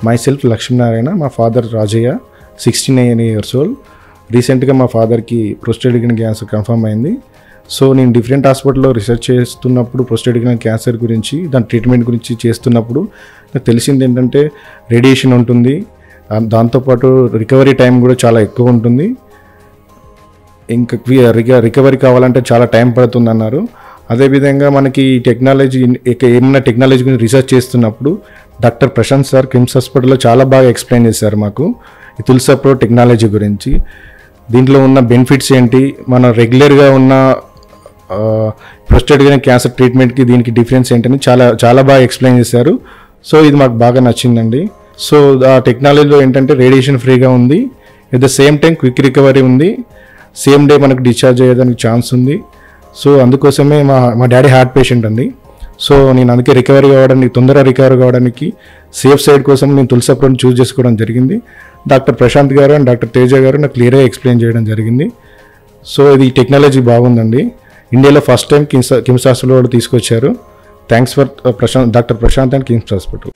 My self Lakshminarayana, మా father Rajaiah, 69 years old. రీసెంట్గా మా ఫాదర్కి ప్రోస్టేట్ గ్లాండ్ క్యాన్సర్ కన్ఫర్మ్ అయింది. సో నేను డిఫరెంట్ హాస్పిటల్లో రీసెర్చ్ చేస్తున్నప్పుడు ప్రోస్టేట్ గ్లాండ్ క్యాన్సర్ గురించి, దాని ట్రీట్మెంట్ గురించి చేస్తున్నప్పుడు నాకు తెలిసింది ఏంటంటే రేడియేషన్ ఉంటుంది, దాంతోపాటు రికవరీ టైం కూడా చాలా ఎక్కువ ఉంటుంది, ఇంకా రికవరీ కావాలంటే చాలా టైం పడుతుంది అన్నారు. అదేవిధంగా మనకి టెక్నాలజీ ఏమైనా టెక్నాలజీ గురించి రీసెర్చ్ చేస్తున్నప్పుడు డాక్టర్ ప్రశాంత్ సార్ కిమ్స్ హాస్పిటల్లో చాలా బాగా ఎక్స్ప్లెయిన్ చేశారు మాకు ఈ తులసాప్రో టెక్నాలజీ గురించి. దీంట్లో ఉన్న బెనిఫిట్స్ ఏంటి, మన రెగ్యులర్గా ఉన్న ప్రోస్టేట్ గ్లాండ్ క్యాన్సర్ ట్రీట్మెంట్కి దీనికి డిఫరెన్స్ ఏంటని చాలా చాలా బాగా ఎక్స్ప్లెయిన్ చేశారు. సో ఇది మాకు బాగా నచ్చిందండి. సో ఆ టెక్నాలజీలో ఏంటంటే రేడియేషన్ ఫ్రీగా ఉంది, at the same time quick recovery ఉంది, సేమ్ డే మనకు డిశ్చార్జ్ అయ్యేదానికి ఛాన్స్ ఉంది. సో అందుకోసమే మా డాడీ హార్ట్ పేషెంట్ అండి. సో నేను అందుకే తొందరగా రికవర్ కావడానికి సేఫ్ సైడ్ కోసం నేను తులసాప్రోని చూస్ చేసుకోవడం జరిగింది. డాక్టర్ ప్రశాంత్ గారు అండ్ డాక్టర్ తేజ గారు నాకు క్లియర్గా ఎక్స్ప్లెయిన్ చేయడం జరిగింది. సో ఇది టెక్నాలజీ బాగుందండి. ఇండియాలో ఫస్ట్ టైం కిమ్స్ హాస్పిటల్ తీసుకొచ్చారు. Thanks for doctor Prashant and KIMS hospital.